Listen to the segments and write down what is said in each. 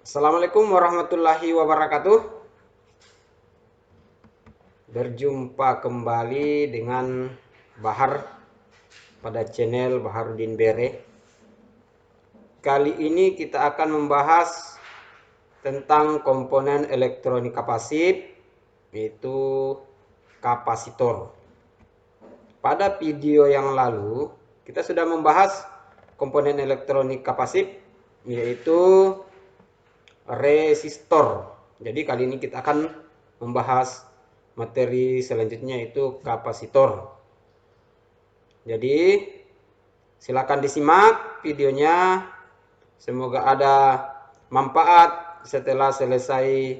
Assalamualaikum warahmatullahi wabarakatuh. Berjumpa kembali dengan Bahar pada channel Baharudin Bere. Kali ini kita akan membahas tentang komponen elektronika pasif, yaitu kapasitor. Pada video yang lalu kita sudah membahas komponen elektronika pasif, yaitu resistor. Jadi kali ini kita akan membahas materi selanjutnya, yaitu kapasitor. Jadi silakan disimak videonya. Semoga ada manfaat setelah selesai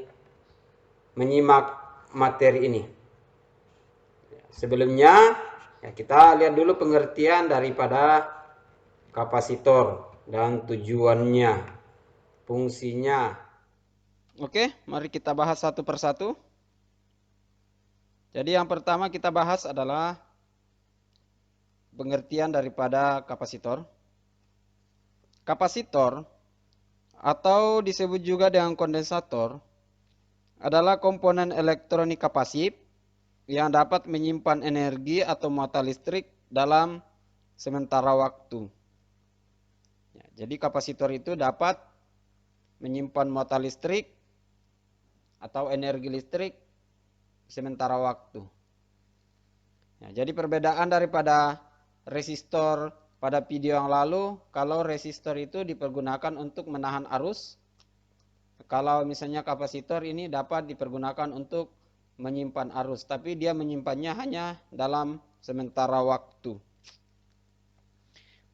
menyimak materi ini. Sebelumnya kita lihat dulu pengertian daripada kapasitor dan tujuannya, fungsinya. Oke, mari kita bahas satu persatu. Jadi yang pertama kita bahas adalah pengertian daripada kapasitor. Kapasitor atau disebut juga dengan kondensator adalah komponen elektronika pasif yang dapat menyimpan energi atau muatan listrik dalam sementara waktu. Jadi kapasitor itu dapat menyimpan muatan listrik atau energi listrik sementara waktu. Jadi perbedaan daripada resistor pada video yang lalu, kalau resistor itu dipergunakan untuk menahan arus, kalau misalnya kapasitor ini dapat dipergunakan untuk menyimpan arus, tapi dia menyimpannya hanya dalam sementara waktu.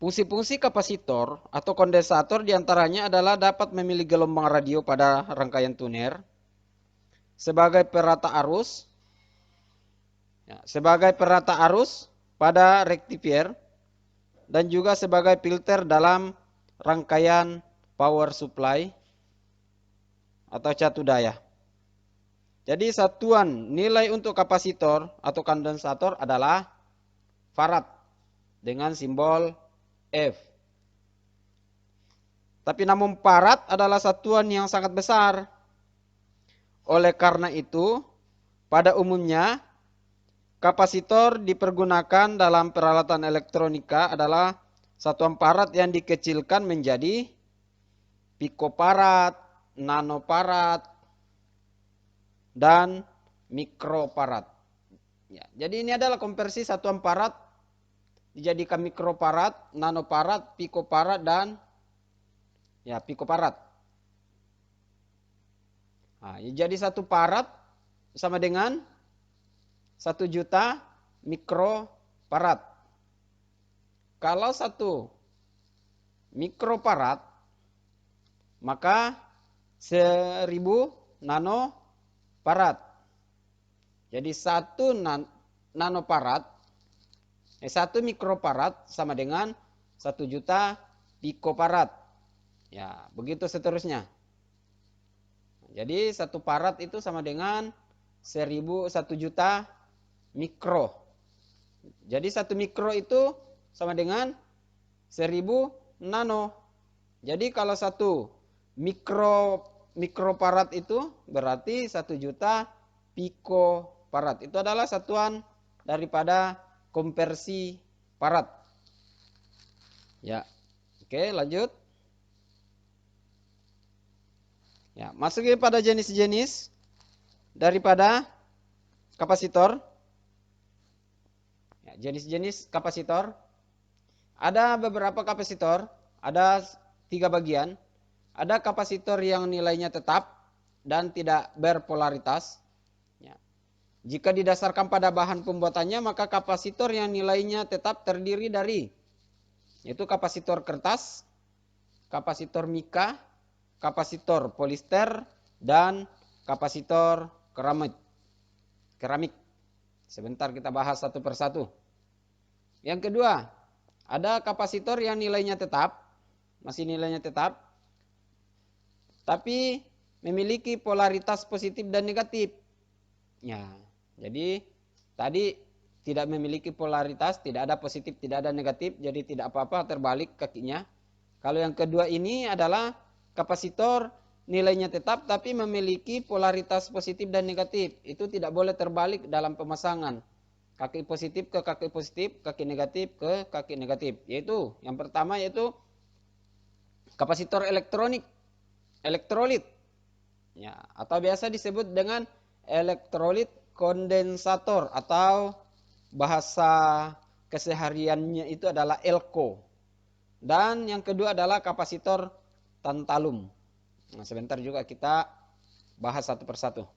Fungsi-fungsi kapasitor atau kondensator diantaranya adalah dapat memilih gelombang radio pada rangkaian tuner, sebagai perata arus, pada rektifier, dan juga sebagai filter dalam rangkaian power supply atau catu daya. Jadi satuan nilai untuk kapasitor atau kondensator adalah farad dengan simbol F. Tapi namun farad adalah satuan yang sangat besar. Oleh karena itu, pada umumnya kapasitor dipergunakan dalam peralatan elektronika adalah satuan farad yang dikecilkan menjadi pikofarad, nanofarad, dan mikrofarad. Jadi ini adalah konversi satuan farad dijadikan mikrofarad, nanofarad, pikofarad, dan pikofarad. Jadi satu farad sama dengan 1 juta mikrofarad. Kalau 1 mikrofarad, maka 1000 nanofarad. Jadi 1 nanofarad, 1 mikrofarad sama dengan 1 juta pikofarad. Begitu seterusnya. Jadi 1 farad itu sama dengan 1 juta mikro. Jadi 1 mikro itu sama dengan 1000 nano. Jadi kalau 1 mikrofarad itu berarti 1 juta pikofarad. Itu adalah satuan daripada konversi farad. Oke, lanjut. Masuk pada jenis-jenis daripada kapasitor. Jenis-jenis kapasitor. Ada beberapa kapasitor, ada 3 bagian. Ada kapasitor yang nilainya tetap dan tidak berpolaritas. Jika didasarkan pada bahan pembuatannya, maka kapasitor yang nilainya tetap terdiri dari yaitu kapasitor kertas, kapasitor mika, kapasitor polister, dan kapasitor keramik. Sebentar kita bahas satu persatu. Yang kedua, ada kapasitor yang nilainya tetap, masih nilainya tetap, tapi memiliki polaritas positif dan negatif. Jadi tadi tidak memiliki polaritas, tidak ada positif, tidak ada negatif, jadi tidak apa-apa terbalik kakinya. Kalau yang kedua ini adalah kapasitor nilainya tetap tapi memiliki polaritas positif dan negatif. Itu tidak boleh terbalik dalam pemasangan. Kaki positif ke kaki positif, kaki negatif ke kaki negatif. Yaitu yang pertama yaitu kapasitor elektrolit. Ya, atau biasa disebut dengan elektrolit kondensator atau bahasa kesehariannya itu adalah elko. Dan yang kedua adalah kapasitor tantalum. Nah, sebentar juga kita bahas satu persatu.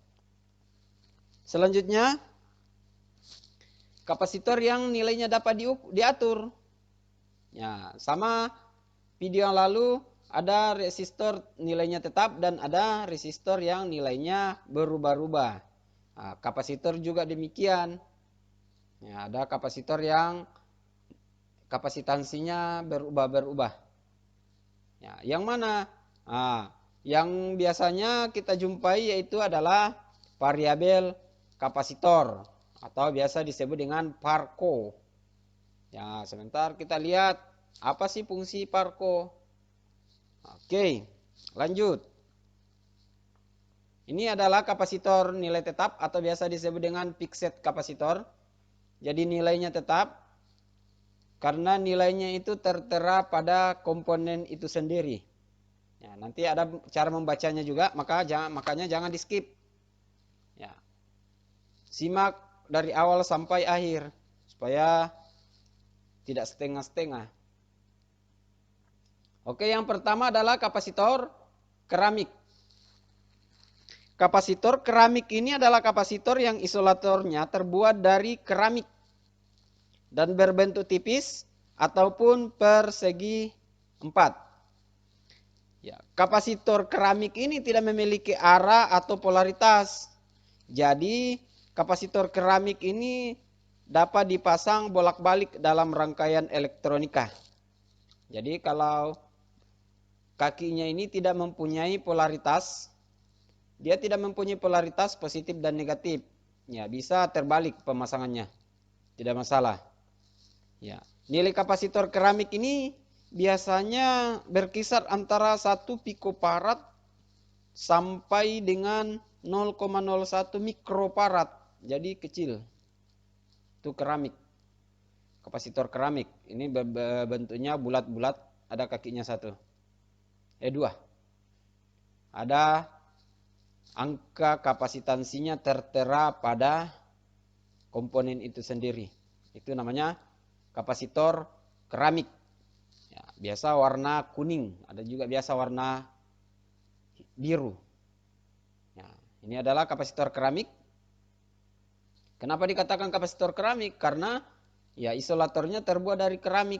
Selanjutnya, kapasitor yang nilainya dapat diatur. Ya, sama video yang lalu ada resistor nilainya tetap dan ada resistor yang nilainya berubah-ubah. Nah, kapasitor juga demikian. Ya, ada kapasitor yang kapasitansinya berubah-berubah. Ya, yang mana? Nah, yang biasanya kita jumpai yaitu adalah variabel kapasitor atau biasa disebut dengan parco. Ya, sebentar kita lihat apa sih fungsi parco. Oke, lanjut. Ini adalah kapasitor nilai tetap atau biasa disebut dengan fixed kapasitor. Jadi nilainya tetap karena nilainya itu tertera pada komponen itu sendiri. Ya, nanti ada cara membacanya juga, makanya jangan di skip. Ya. Simak dari awal sampai akhir supaya tidak setengah-setengah. Oke, yang pertama adalah kapasitor keramik. Kapasitor keramik ini adalah kapasitor yang isolatornya terbuat dari keramik dan berbentuk tipis ataupun persegi 4. Ya, kapasitor keramik ini tidak memiliki arah atau polaritas. Jadi, kapasitor keramik ini dapat dipasang bolak-balik dalam rangkaian elektronika. Jadi, kalau kakinya ini tidak mempunyai polaritas, dia tidak mempunyai polaritas positif dan negatif. Ya, bisa terbalik pemasangannya. Tidak masalah. Ya, nilai kapasitor keramik ini biasanya berkisar antara 1 pikofarad sampai dengan 0,01 mikrofarad. Jadi kecil. Itu keramik. Kapasitor keramik. Ini bentuknya bulat-bulat, ada kakinya 2. Ada angka kapasitansinya tertera pada komponen itu sendiri. Itu namanya kapasitor keramik. Ya, biasa warna kuning, ada juga biasa warna biru. Ya, ini adalah kapasitor keramik. Kenapa dikatakan kapasitor keramik? Karena ya isolatornya terbuat dari keramik.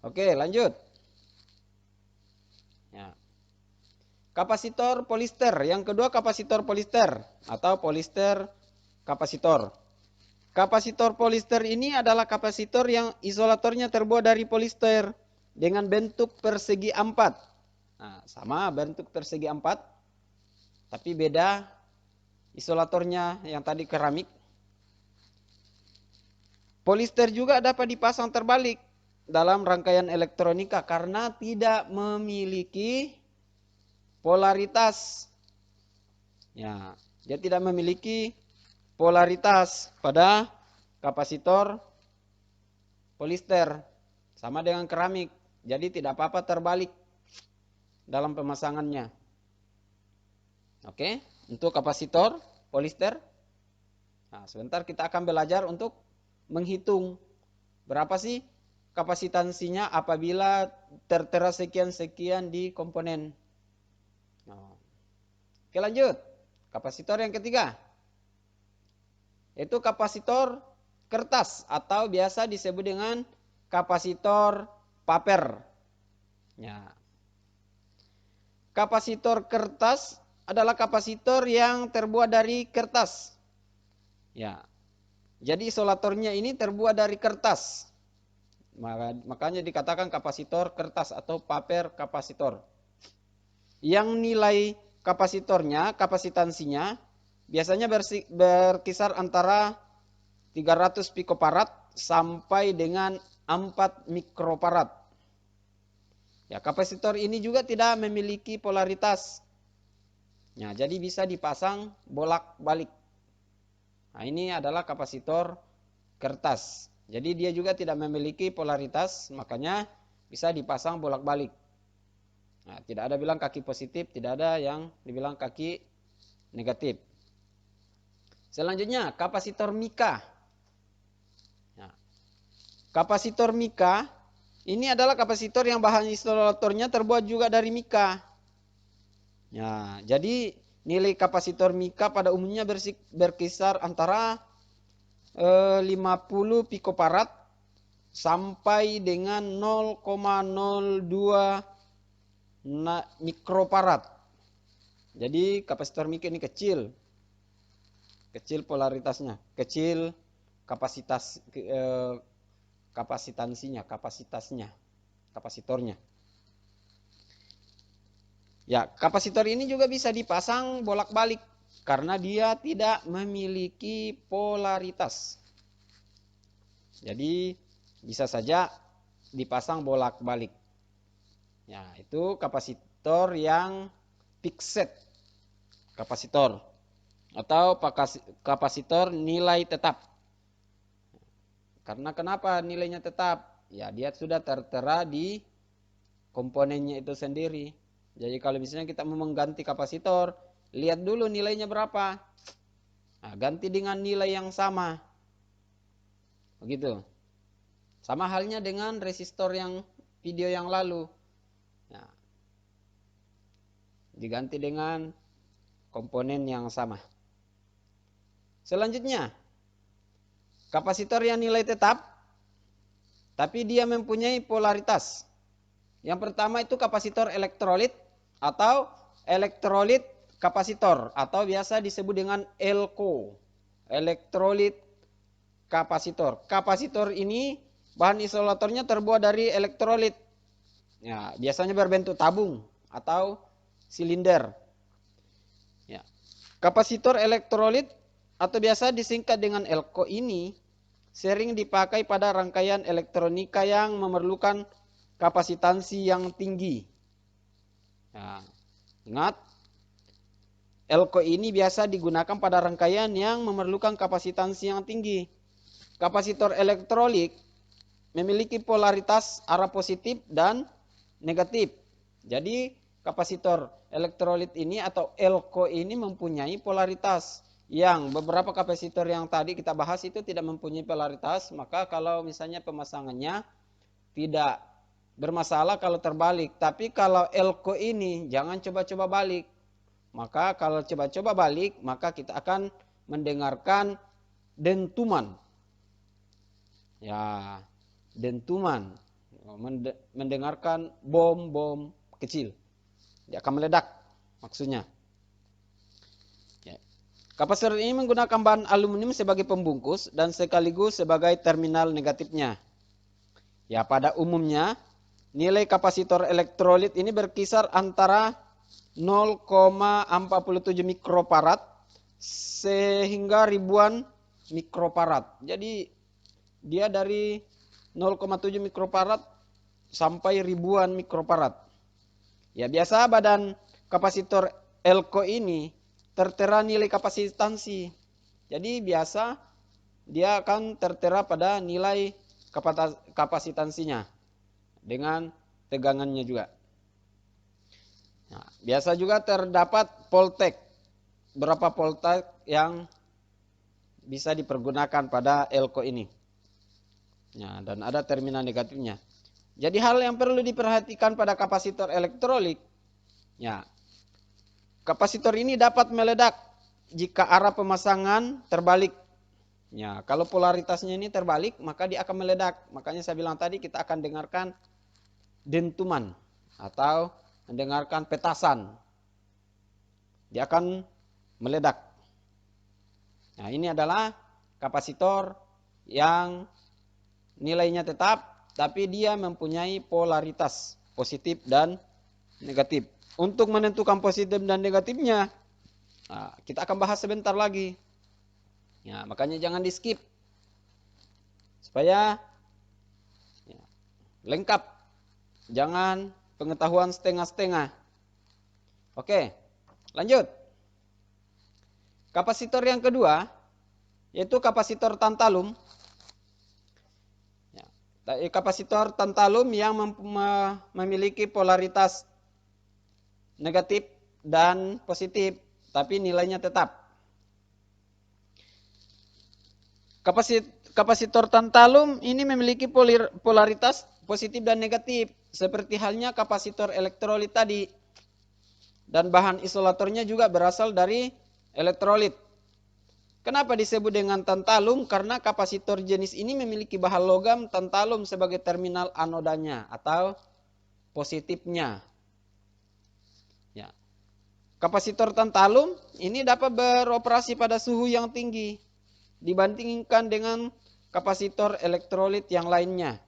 Oke, lanjut. Ya. Kapasitor polister. Yang kedua kapasitor polister atau polister kapasitor. Kapasitor polister ini adalah kapasitor yang isolatornya terbuat dari polister dengan bentuk persegi 4. Nah, sama bentuk persegi 4, tapi beda isolatornya yang tadi keramik. Polister juga dapat dipasang terbalik dalam rangkaian elektronika karena tidak memiliki polaritas. Ya, dia tidak memiliki polaritas pada kapasitor polister. Sama dengan keramik. Jadi tidak apa-apa terbalik dalam pemasangannya. Oke, untuk kapasitor polister. Nah, sebentar kita akan belajar untuk menghitung berapa sih kapasitansinya apabila tertera sekian-sekian di komponen. Oke, lanjut. Kapasitor yang ketiga. Yaitu kapasitor kertas atau biasa disebut dengan kapasitor paper. Ya. Kapasitor kertas adalah kapasitor yang terbuat dari kertas. Ya. Jadi isolatornya ini terbuat dari kertas. Makanya dikatakan kapasitor kertas atau paper kapasitor. Yang nilai kapasitornya, kapasitansinya biasanya berkisar antara 300 pikofarad sampai dengan 4 mikrofarad. Ya, kapasitor ini juga tidak memiliki polaritas. Ya, jadi bisa dipasang bolak-balik. Nah, ini adalah kapasitor kertas. Jadi dia juga tidak memiliki polaritas, makanya bisa dipasang bolak-balik. Nah, tidak ada bilang kaki positif, tidak ada yang dibilang kaki negatif. Selanjutnya, kapasitor mika. Nah, kapasitor mika ini adalah kapasitor yang bahan isolatornya terbuat juga dari mika. Ya, jadi nilai kapasitor mika pada umumnya berkisar antara 50 picofarad sampai dengan 0,02 mikrofarad. Jadi kapasitor mika ini kecil polaritasnya, kecil kapasitornya. Ya, kapasitor ini juga bisa dipasang bolak-balik karena dia tidak memiliki polaritas. Jadi bisa saja dipasang bolak-balik. Ya, itu kapasitor yang fixed kapasitor atau kapasitor nilai tetap. Karena kenapa nilainya tetap? Ya, dia sudah tertera di komponennya itu sendiri. Jadi kalau misalnya kita mau mengganti kapasitor, lihat dulu nilainya berapa. Nah, ganti dengan nilai yang sama. Begitu. Sama halnya dengan resistor yang video yang lalu. Nah, diganti dengan komponen yang sama. Selanjutnya, kapasitor yang nilai tetap, tapi dia mempunyai polaritas. Yang pertama itu kapasitor elektrolit atau elektrolit kapasitor atau biasa disebut dengan ELCO, elektrolit kapasitor. Kapasitor ini bahan isolatornya terbuat dari elektrolit. Ya, biasanya berbentuk tabung atau silinder. Ya. Kapasitor elektrolit atau biasa disingkat dengan ELCO ini sering dipakai pada rangkaian elektronika yang memerlukan kapasitansi yang tinggi. Nah, ingat, ELCO ini biasa digunakan pada rangkaian yang memerlukan kapasitansi yang tinggi. Kapasitor elektrolit memiliki polaritas arah positif dan negatif. Jadi kapasitor elektrolit ini atau ELCO ini mempunyai polaritas. Yang beberapa kapasitor yang tadi kita bahas itu tidak mempunyai polaritas, maka kalau misalnya pemasangannya tidak bermasalah kalau terbalik. Tapi kalau ELCO ini jangan coba-coba balik. Maka kalau coba-coba balik, maka kita akan mendengarkan dentuman. Ya, dentuman. Mendengarkan bom-bom kecil. Dia akan meledak maksudnya. Kapasitor ini menggunakan bahan aluminium sebagai pembungkus dan sekaligus sebagai terminal negatifnya. Ya, pada umumnya nilai kapasitor elektrolit ini berkisar antara 0,47 mikrofarad sehingga ribuan mikrofarad. Jadi dia dari 0,7 mikrofarad sampai ribuan mikrofarad. Ya, biasa badan kapasitor ELCO ini tertera nilai kapasitansi. Jadi biasa dia akan tertera pada nilai kapasitansinya dengan tegangannya juga. Nah, biasa juga terdapat voltage. Berapa voltage yang bisa dipergunakan pada ELCO ini. Nah, dan ada terminal negatifnya. Jadi hal yang perlu diperhatikan pada kapasitor elektrolit, ya, kapasitor ini dapat meledak jika arah pemasangan terbalik. Ya, kalau polaritasnya ini terbalik, maka dia akan meledak. Makanya saya bilang tadi kita akan dengarkan dentuman atau mendengarkan petasan. Dia akan meledak. Nah, ini adalah kapasitor yang nilainya tetap, tapi dia mempunyai polaritas positif dan negatif. Untuk menentukan positif dan negatifnya, nah, kita akan bahas sebentar lagi. Ya, makanya jangan di skip supaya ya, lengkap. Jangan pengetahuan setengah-setengah. Oke, lanjut. Kapasitor yang kedua, yaitu kapasitor tantalum. Kapasitor tantalum yang memiliki polaritas negatif dan positif, tapi nilainya tetap. Kapasitor tantalum ini memiliki polaritas positif dan negatif, seperti halnya kapasitor elektrolit tadi. Dan bahan isolatornya juga berasal dari elektrolit. Kenapa disebut dengan tantalum? Karena kapasitor jenis ini memiliki bahan logam tantalum sebagai terminal anodanya atau positifnya. Ya. Kapasitor tantalum ini dapat beroperasi pada suhu yang tinggi dibandingkan dengan kapasitor elektrolit yang lainnya.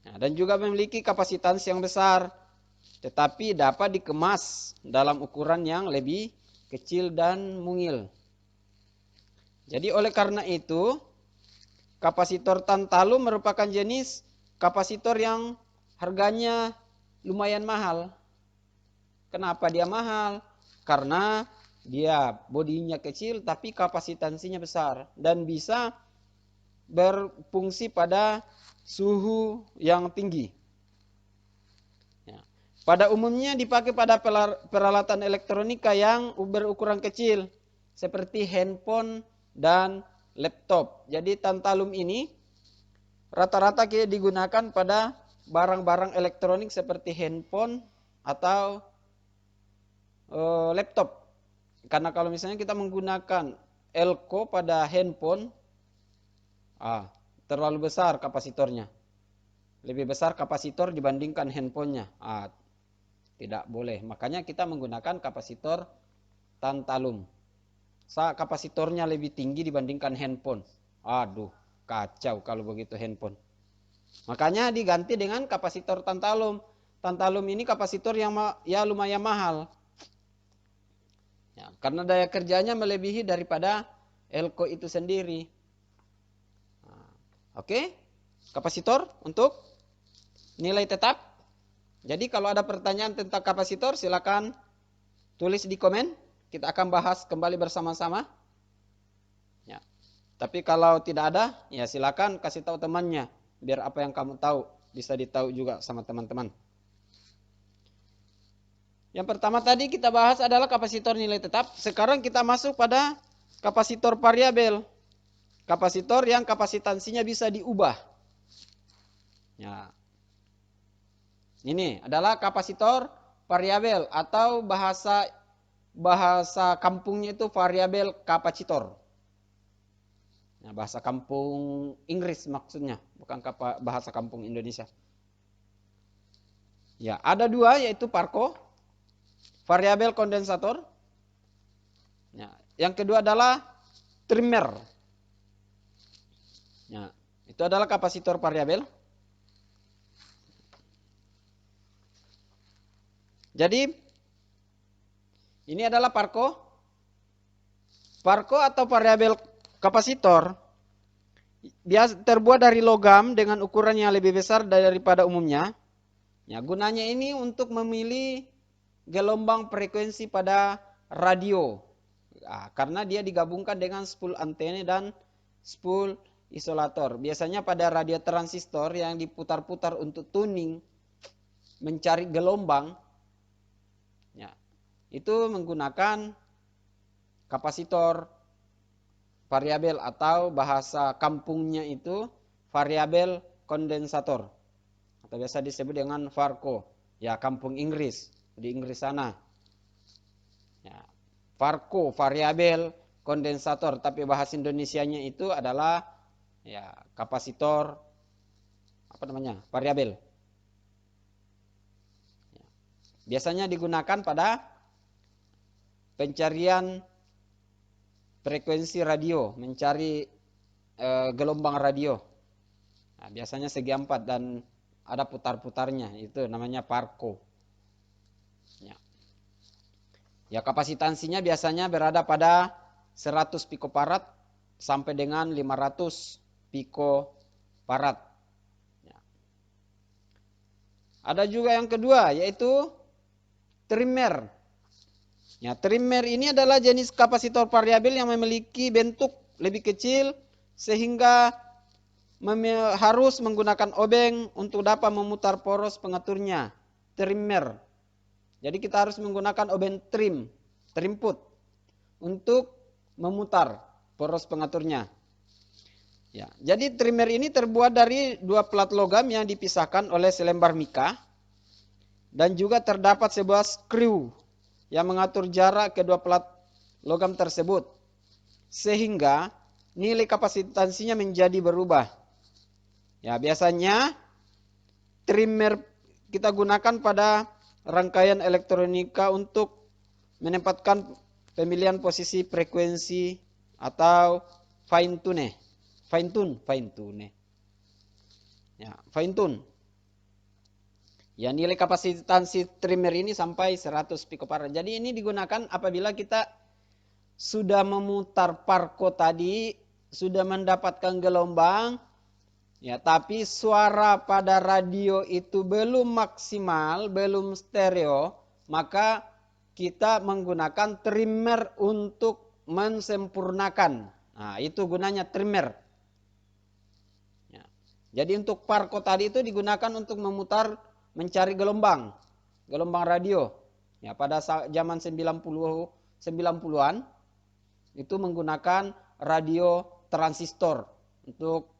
Nah, dan juga memiliki kapasitansi yang besar, tetapi dapat dikemas dalam ukuran yang lebih kecil dan mungil. Jadi oleh karena itu, kapasitor tantalum merupakan jenis kapasitor yang harganya lumayan mahal. Kenapa dia mahal? Karena dia bodinya kecil tapi kapasitansinya besar dan bisa berfungsi pada suhu yang tinggi. Ya. Pada umumnya dipakai pada peralatan elektronika yang berukuran kecil seperti handphone dan laptop. Jadi tantalum ini rata-rata digunakan pada barang-barang elektronik seperti handphone atau laptop. Karena kalau misalnya kita menggunakan elko pada handphone, terlalu besar kapasitornya. Lebih besar kapasitor dibandingkan handphonenya. Tidak boleh. Makanya kita menggunakan kapasitor tantalum. Kapasitornya lebih tinggi dibandingkan handphone. Aduh, kacau kalau begitu handphone. Makanya diganti dengan kapasitor tantalum. Tantalum ini kapasitor yang ya lumayan mahal. Ya, karena daya kerjanya melebihi daripada elko itu sendiri. Oke, kapasitor untuk nilai tetap. Jadi kalau ada pertanyaan tentang kapasitor silakan tulis di komen. Kita akan bahas kembali bersama-sama. Ya. Tapi kalau tidak ada, ya silakan kasih tahu temannya. Biar apa yang kamu tahu bisa ditahu juga sama teman-teman. Yang pertama tadi kita bahas adalah kapasitor nilai tetap. Sekarang kita masuk pada kapasitor variabel. Kapasitor yang kapasitansinya bisa diubah. Ya. Ini adalah kapasitor variabel atau bahasa kampungnya itu variabel kapasitor. Nah, bahasa kampung Inggris maksudnya, bukan bahasa kampung Indonesia. Ya, ada dua yaitu Parco, variabel kondensator. Ya, yang kedua adalah trimmer. Ya, itu adalah kapasitor variabel. Jadi ini adalah Parco. Parco atau variabel kapasitor terbuat dari logam dengan ukuran yang lebih besar daripada umumnya. Ya, gunanya ini untuk memilih gelombang frekuensi pada radio. Karena dia digabungkan dengan spool antena dan spool isolator. Biasanya pada radio transistor yang diputar-putar untuk tuning, mencari gelombang, ya, itu menggunakan kapasitor variabel atau bahasa kampungnya itu variabel kondensator. Atau biasa disebut dengan Parco. Ya, kampung Inggris. Di Inggris sana. Ya, Parco, variabel kondensator. Tapi bahasa Indonesianya itu adalah ya kapasitor variabel. Ya. Biasanya digunakan pada pencarian frekuensi radio, mencari gelombang radio. Nah, biasanya segi 4 dan ada putar-putarnya, itu namanya Parco. Ya. Ya, kapasitansinya biasanya berada pada 100 picofarad sampai dengan 500 picofarad. Ya. Ada juga yang kedua, yaitu trimer. Ya, trimer ini adalah jenis kapasitor variabel yang memiliki bentuk lebih kecil sehingga harus menggunakan obeng untuk dapat memutar poros pengaturnya. Trimer. Jadi kita harus menggunakan obeng trimput untuk memutar poros pengaturnya. Ya, jadi trimer ini terbuat dari dua plat logam yang dipisahkan oleh selembar mika dan juga terdapat sebuah skru yang mengatur jarak kedua plat logam tersebut sehingga nilai kapasitansinya menjadi berubah. Ya, biasanya trimer kita gunakan pada rangkaian elektronika untuk menempatkan pemilihan posisi frekuensi atau fine tune. Ya, fine tune. Ya, nilai kapasitansi trimer ini sampai 100 picofarad. Jadi ini digunakan apabila kita sudah memutar parko tadi, sudah mendapatkan gelombang, ya, tapi suara pada radio itu belum maksimal, belum stereo, maka kita menggunakan trimer untuk mensempurnakan. Nah, itu gunanya trimer. Ya. Jadi untuk parko tadi itu digunakan untuk mencari gelombang radio. Ya, pada zaman 90-an itu menggunakan radio transistor untuk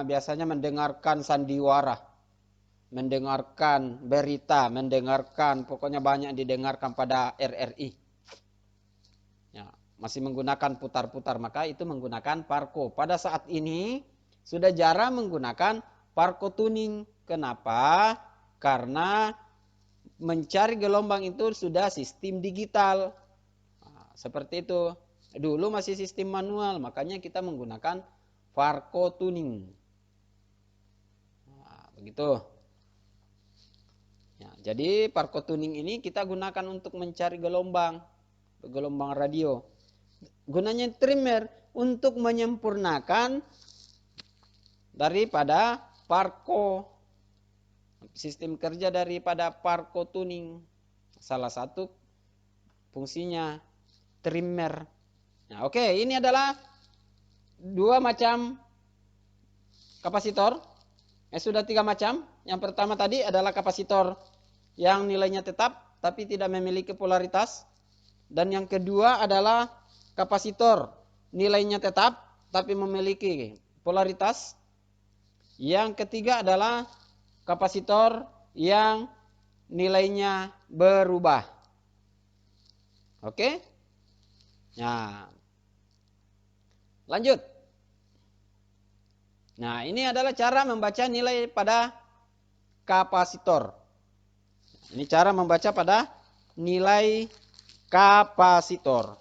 biasanya mendengarkan sandiwara, mendengarkan berita, pokoknya banyak didengarkan pada RRI. Ya, masih menggunakan putar-putar, maka itu menggunakan parko. Pada saat ini sudah jarang menggunakan parko tuning. Kenapa? Karena mencari gelombang itu sudah sistem digital. Nah, seperti itu. Dulu masih sistem manual, makanya kita menggunakan parko tuning. Nah, begitu. Ya, jadi parko tuning ini kita gunakan untuk mencari gelombang radio. Gunanya trimer untuk menyempurnakan daripada parko. Sistem kerja daripada parko tuning. Salah satu fungsinya trimer. Nah, oke, ini adalah dua macam kapasitor. Sudah tiga macam. Yang pertama tadi adalah kapasitor yang nilainya tetap tapi tidak memiliki polaritas. Dan yang kedua adalah kapasitor nilainya tetap tapi memiliki polaritas. Yang ketiga adalah kapasitor yang nilainya berubah. Oke? Nah, lanjut. Nah, ini adalah cara membaca nilai pada kapasitor. Ini cara membaca pada nilai kapasitor.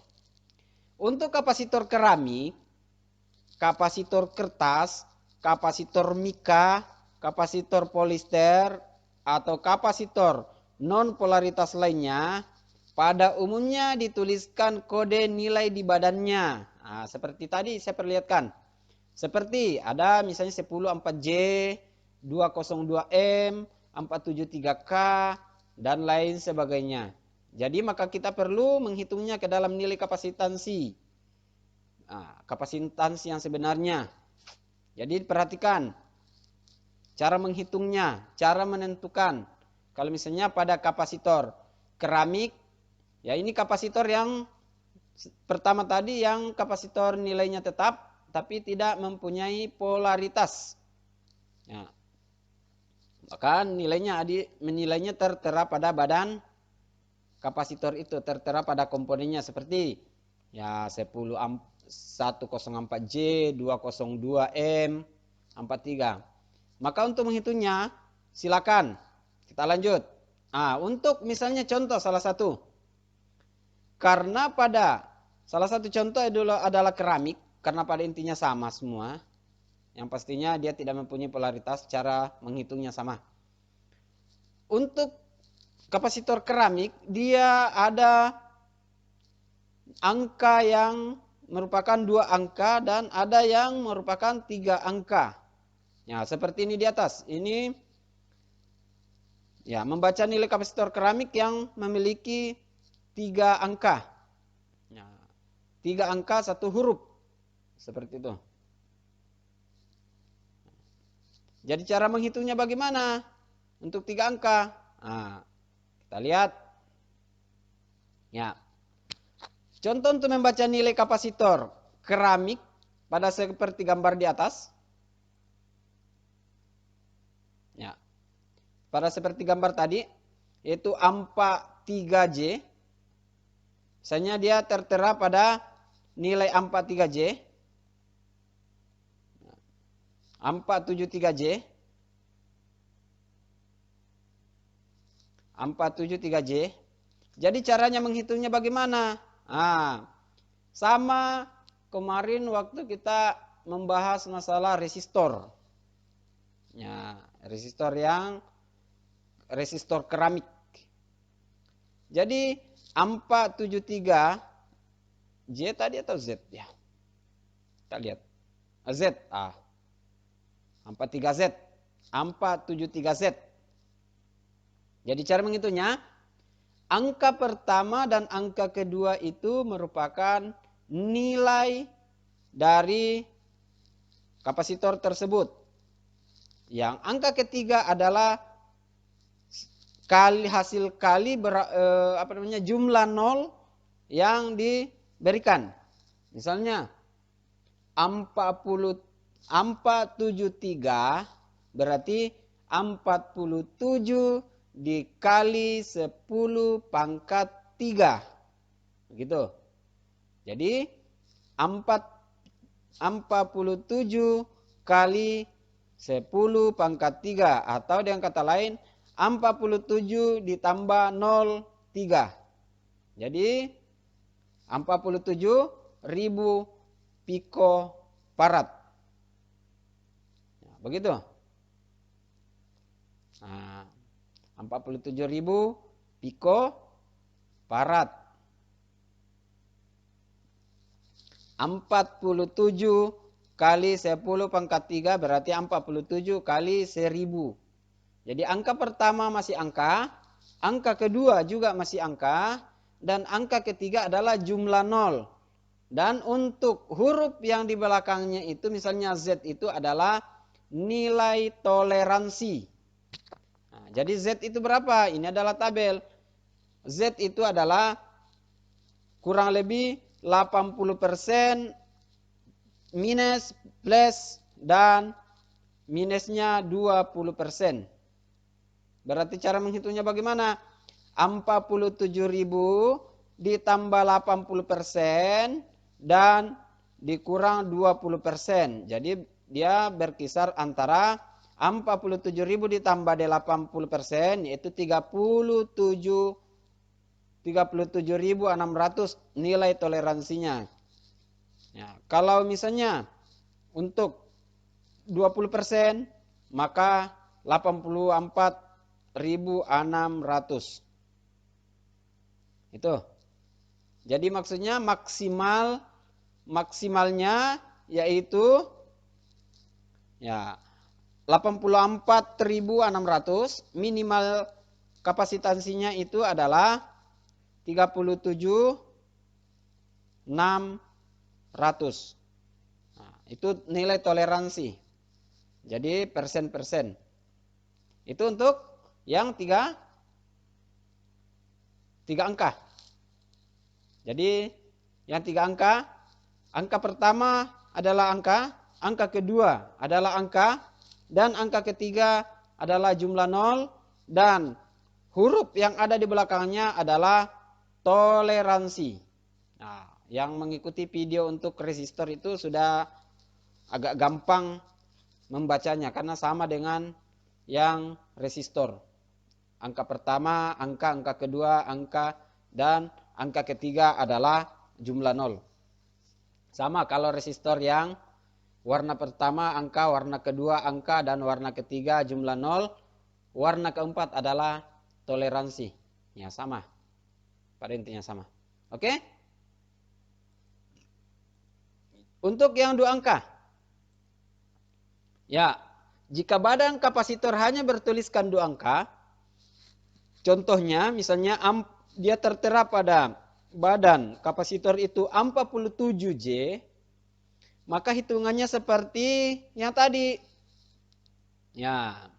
Untuk kapasitor keramik, kapasitor kertas, kapasitor mika, kapasitor polister, atau kapasitor non polaritas lainnya, pada umumnya dituliskan kode nilai di badannya. Nah, seperti tadi saya perlihatkan. Seperti ada misalnya 10 4J, 202M, 473K, dan lain sebagainya. Jadi maka kita perlu menghitungnya ke dalam nilai kapasitansi. Nah, kapasitansi yang sebenarnya. Jadi perhatikan cara menghitungnya, cara menentukan. Kalau misalnya pada kapasitor keramik, ya ini kapasitor yang pertama tadi yang kapasitor nilainya tetap tapi tidak mempunyai polaritas. Ya. Bahkan menilainya tertera pada badan kapasitor itu, tertera pada komponennya seperti ya 104J, 202M, 43. Maka untuk menghitungnya silakan kita lanjut. Nah, untuk misalnya contoh salah satu. Karena pada salah satu contoh adalah keramik, karena pada intinya sama semua. Yang pastinya dia tidak mempunyai polaritas, cara menghitungnya sama. Untuk kapasitor keramik, dia ada angka yang merupakan 2 angka dan ada yang merupakan 3 angka. Ya, seperti ini di atas. Ini Ya, membaca nilai kapasitor keramik yang memiliki 3 angka. Ya, 3 angka 1 huruf. Seperti itu. Jadi cara menghitungnya bagaimana? Untuk 3 angka. Nah, kita lihat. Ya. Contoh untuk membaca nilai kapasitor keramik pada seperti gambar di atas. Ya. Pada seperti gambar tadi, yaitu AMPA 3J. Misalnya dia tertera pada nilai AMPA 3J. AMPA 73J. AMPA 73J. Jadi caranya menghitungnya bagaimana? Nah, sama kemarin waktu kita membahas masalah resistor. Ya, resistor keramik. Jadi AMPA 73 J tadi atau Z ya? Kita lihat. Z. AMPA 3Z. AMPA 73Z. Jadi cara menghitungnya, angka pertama dan angka kedua itu merupakan nilai dari kapasitor tersebut. Yang angka ketiga adalah hasil kali jumlah nol yang diberikan. Misalnya AMPA 73 berarti 47 dikali 10 pangkat 3. Begitu. Jadi 47 kali 10 pangkat 3 atau dengan kata lain 47 ditambah 0,3. Jadi 47.000 pikofarad. Nah, begitu. Nah, 47.000 pikofarad. 47 kali 10 pangkat 3 berarti 47 kali 1000. Jadi angka pertama masih angka kedua juga masih angka, dan angka ketiga adalah jumlah nol. Dan untuk huruf yang di belakangnya itu misalnya Z itu adalah nilai toleransi. Nah, jadi Z itu berapa? Ini adalah tabel. Z itu adalah kurang lebih 80% minus, plus, dan minusnya 20%. Berarti cara menghitungnya bagaimana? 47.000 ditambah 80% dan dikurang 20%. Jadi dia berkisar antara 47.000 ditambah 80% yaitu 37.600 nilai toleransinya. Ya, kalau misalnya untuk 20% maka 84.600. Itu. Jadi maksudnya maksimalnya yaitu ya 84.600, minimal kapasitansinya itu adalah 37.600. Nah, itu nilai toleransi. Jadi persen-persen. Itu untuk yang tiga angka. Jadi yang 3 angka, angka pertama adalah angka kedua adalah angka, dan angka ketiga adalah jumlah nol, dan huruf yang ada di belakangnya adalah toleransi. Nah, yang mengikuti video untuk resistor itu sudah agak gampang membacanya karena sama dengan yang resistor. Angka pertama, angka kedua, dan angka ketiga adalah jumlah nol. Sama kalau resistor yang warna pertama angka, warna kedua angka, dan warna ketiga jumlah nol. Warna keempat adalah toleransi. Ya sama. Pada intinya sama. Oke? Untuk yang 2 angka. Ya, jika badan kapasitor hanya bertuliskan 2 angka, contohnya misalnya dia tertera pada badan kapasitor itu 47J, maka hitungannya seperti yang tadi. Ya,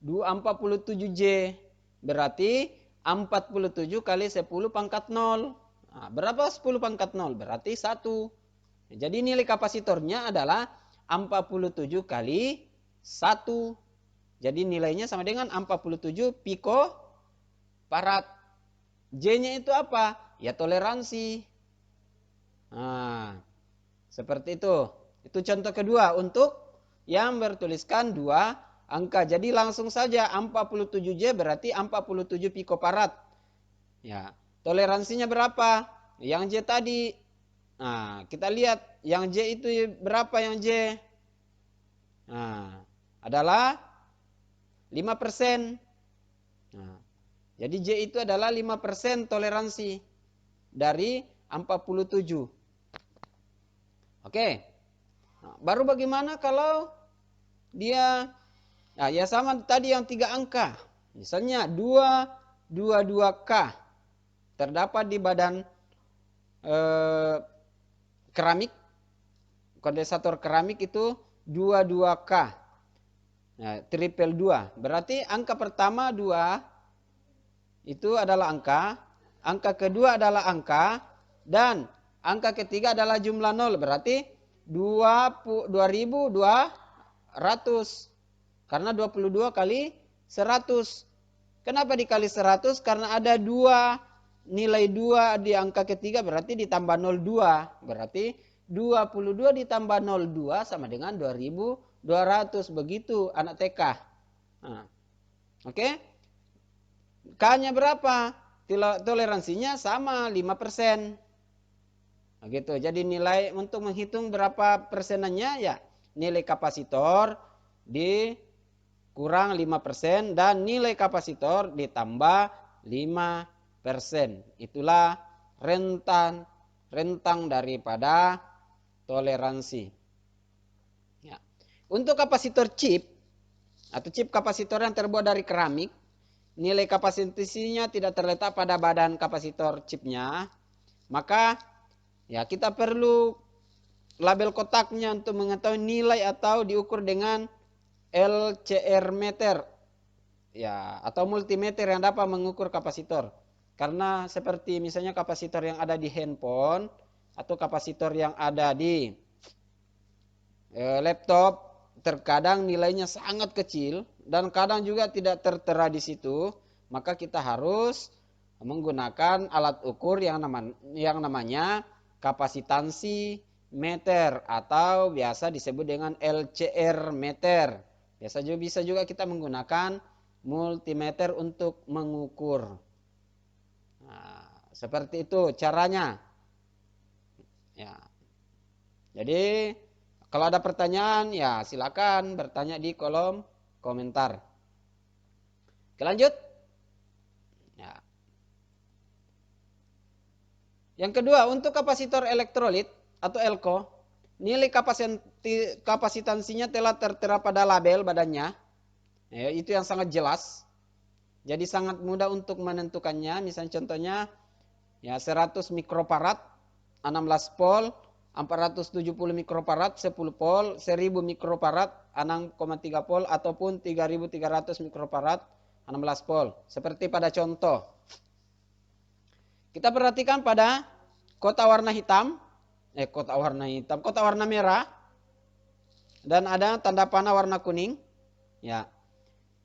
47J berarti 47 kali 10 pangkat 0. Nah, berapa 10 pangkat 0? Berarti 1. Jadi nilai kapasitornya adalah 47 kali 1. Jadi nilainya sama dengan 47 piko farad. J-nya itu apa? Ya toleransi. Nah, seperti itu. Itu contoh kedua untuk yang bertuliskan 2 angka. Jadi langsung saja 47J berarti 47 pikofarad. Ya, toleransinya berapa? Yang J tadi. Nah, kita lihat yang J itu berapa yang J? Nah, adalah 5%. Nah, jadi J itu adalah 5% toleransi dari 47. Oke. Nah, baru bagaimana kalau dia ya sama tadi yang 3 angka. Misalnya 222K terdapat di badan keramik, kondensator keramik itu 22K. Nah, triple 2. Berarti angka pertama 2 itu adalah angka kedua adalah angka, dan angka ketiga adalah jumlah 0. Berarti 2200. Karena 22 kali 100. Kenapa dikali 100? Karena ada 2, nilai 2 di angka ketiga berarti ditambah 02. Berarti 22 ditambah 02 sama dengan 2200. Begitu anak TK. Nah, oke? K-nya berapa? Toleransinya sama 5%. Nah, gitu. Jadi nilai untuk menghitung berapa persenannya ya nilai kapasitor dikurang 5% dan nilai kapasitor ditambah 5%. Itulah rentang daripada toleransi. Ya. Untuk kapasitor chip atau chip kapasitor yang terbuat dari keramik, nilai kapasitansinya tidak terletak pada badan kapasitor chipnya, maka ya kita perlu label kotaknya untuk mengetahui nilai atau diukur dengan LCR meter ya atau multimeter yang dapat mengukur kapasitor. Karena seperti misalnya kapasitor yang ada di handphone atau kapasitor yang ada di laptop, terkadang nilainya sangat kecil dan kadang juga tidak tertera di situ, maka kita harus menggunakan alat ukur yang namanya kapasitansi meter atau biasa disebut dengan LCR meter. Bisa juga kita menggunakan multimeter untuk mengukur. Nah, seperti itu caranya. Ya. Jadi kalau ada pertanyaan ya silakan bertanya di kolom komentar. Oke, lanjut. Ya. Yang kedua, untuk kapasitor elektrolit atau elko, nilai kapasitansinya telah tertera pada label badannya. Ya, itu yang sangat jelas. Jadi sangat mudah untuk menentukannya. Misalnya contohnya ya 100 mikrofarad, 16 volt, 470 mikrofarad, 10 volt, 1000 mikrofarad, 6,3 volt, ataupun 3300 mikrofarad, 16 volt. Seperti pada contoh. Kita perhatikan pada kotak warna hitam, kotak warna merah, dan ada tanda panah warna kuning. Ya.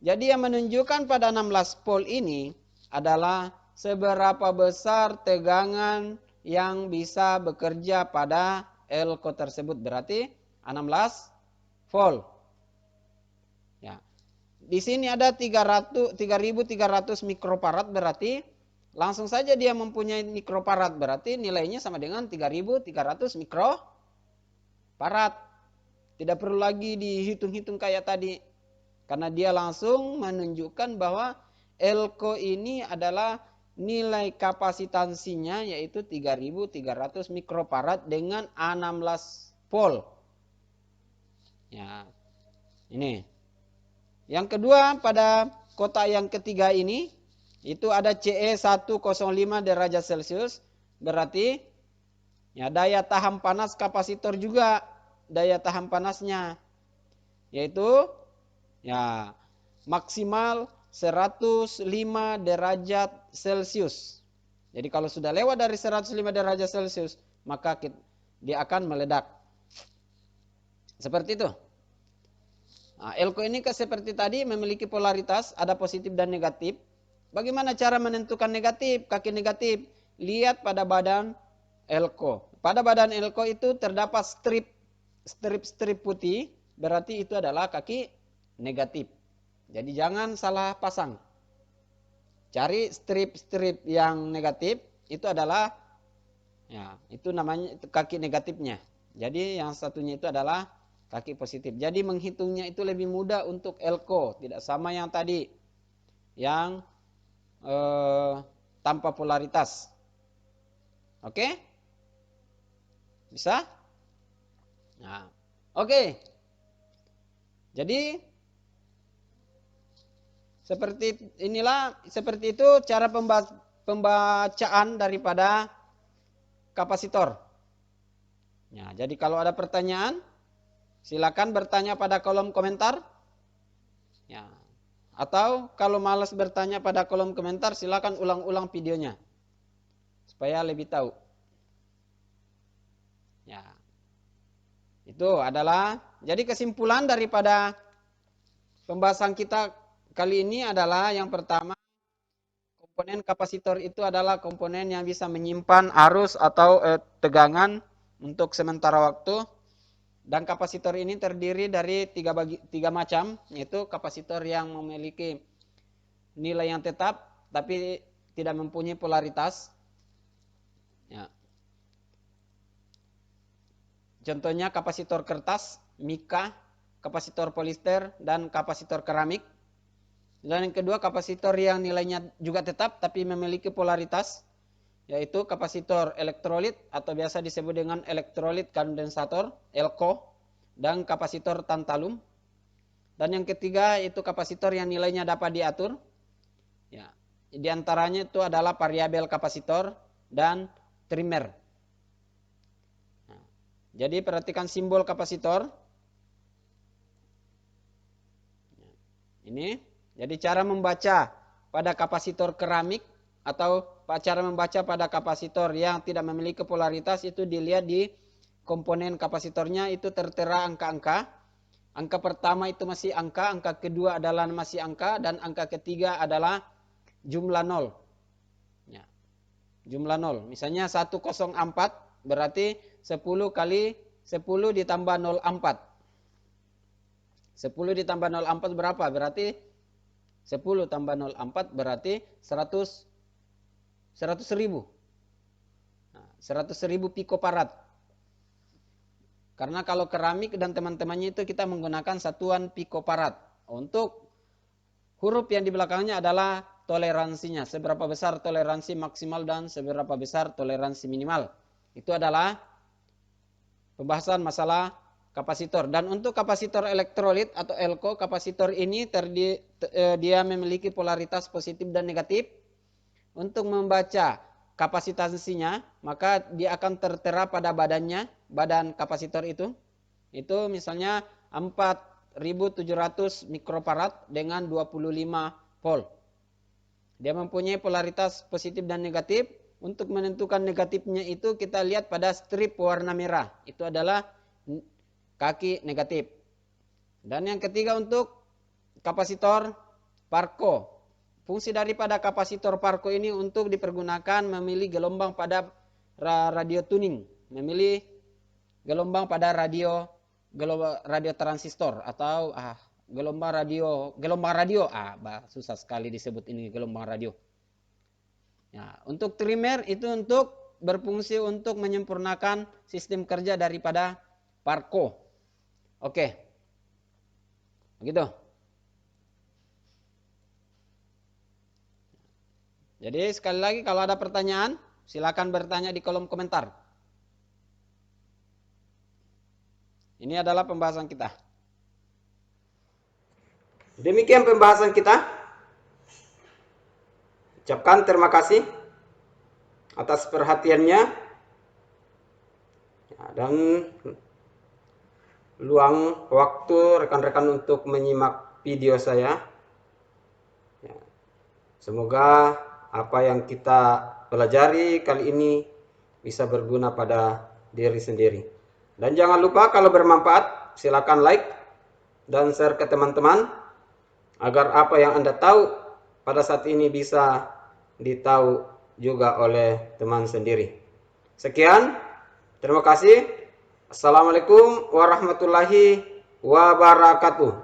Jadi yang menunjukkan pada 16 volt ini adalah seberapa besar tegangan yang bisa bekerja pada elko tersebut. Berarti 16 volt. Ya. Di sini ada 3300 mikrofarad, berarti langsung saja dia mempunyai mikrofarad. Berarti nilainya sama dengan 3300 mikrofarad. Tidak perlu lagi dihitung-hitung kayak tadi. Karena dia langsung menunjukkan bahwa elko ini adalah nilai kapasitansinya yaitu 3300 mikrofarad dengan 16 volt. Ya. Ini. Yang kedua pada kotak yang ketiga ini Itu ada CE 105 derajat Celcius, berarti ya daya tahan panas kapasitor juga, daya tahan panasnya yaitu ya maksimal 105 derajat Celcius. Jadi kalau sudah lewat dari 105 derajat Celcius, maka dia akan meledak. Seperti itu. Nah, elko ini seperti tadi memiliki polaritas, ada positif dan negatif. Bagaimana cara menentukan negatif, kaki negatif? Lihat pada badan elko. Pada badan elko itu terdapat strip putih, berarti itu adalah kaki negatif. Jadi jangan salah pasang. Cari strip-strip yang negatif, itu adalah ya, itu namanya kaki negatifnya. Jadi yang satunya itu adalah kaki positif. Jadi menghitungnya itu lebih mudah untuk elko, tidak sama yang tadi yang tanpa polaritas. Oke? Bisa? Nah, oke. Jadi seperti itu cara pembacaan daripada kapasitor. Ya, jadi kalau ada pertanyaan, silakan bertanya pada kolom komentar. Ya. Atau kalau malas bertanya pada kolom komentar, silakan ulang-ulang videonya supaya lebih tahu. Ya. Itu adalah jadi kesimpulan daripada pembahasan kita kali ini adalah yang pertama, komponen kapasitor itu adalah komponen yang bisa menyimpan arus atau tegangan untuk sementara waktu. Dan kapasitor ini terdiri dari tiga macam, yaitu kapasitor yang memiliki nilai yang tetap tapi tidak mempunyai polaritas. Ya. Contohnya kapasitor kertas, mika, kapasitor polister, dan kapasitor keramik. Dan yang kedua, kapasitor yang nilainya juga tetap tapi memiliki polaritas, yaitu kapasitor elektrolit atau biasa disebut dengan elektrolit kondensator, elko, dan kapasitor tantalum. Dan yang ketiga itu kapasitor yang nilainya dapat diatur. Ya, di antaranya itu adalah variabel kapasitor dan trimer. Nah, jadi perhatikan simbol kapasitor. Ini, jadi cara membaca pada kapasitor keramik atau cara membaca pada kapasitor yang tidak memiliki polaritas itu dilihat di komponen kapasitornya itu tertera angka-angka. Angka pertama itu masih angka, angka kedua adalah masih angka, dan angka ketiga adalah jumlah nol. Ya, jumlah nol. Misalnya 104 berarti 10 kali 10 ditambah 04. 10 ditambah 04 berapa? Berarti 10 tambah 04 berarti 100 ribu. Nah, 100 ribu pikofarad. Karena kalau keramik dan teman-temannya itu kita menggunakan satuan pikofarad. Untuk huruf yang di belakangnya adalah toleransinya. Seberapa besar toleransi maksimal dan seberapa besar toleransi minimal. Itu adalah pembahasan masalah kapasitor. Dan untuk kapasitor elektrolit atau elko, kapasitor ini dia memiliki polaritas positif dan negatif. Untuk membaca kapasitansinya, maka dia akan tertera pada badannya, badan kapasitor itu. Itu misalnya 4700 mikrofarad dengan 25 volt. Dia mempunyai polaritas positif dan negatif. Untuk menentukan negatifnya itu kita lihat pada strip warna merah. Itu adalah kaki negatif. Dan yang ketiga untuk kapasitor Parco. Fungsi daripada kapasitor Parco ini untuk dipergunakan memilih gelombang pada radio tuning. Memilih gelombang pada radio transistor atau gelombang radio. Susah sekali disebut ini gelombang radio. Ya, untuk trimer itu untuk berfungsi untuk menyempurnakan sistem kerja daripada Parco. Oke. Begitu. Jadi sekali lagi kalau ada pertanyaan, silakan bertanya di kolom komentar. Ini adalah pembahasan kita. Demikian pembahasan kita. ucapkan terima kasih atas perhatiannya, ya, dan luang waktu rekan-rekan untuk menyimak video saya. Ya, semoga apa yang kita pelajari kali ini bisa berguna pada diri sendiri. Dan jangan lupa kalau bermanfaat, silakan like dan share ke teman-teman agar apa yang Anda tahu pada saat ini bisa ditahu juga oleh teman sendiri. Sekian, terima kasih. Assalamualaikum warahmatullahi wabarakatuh.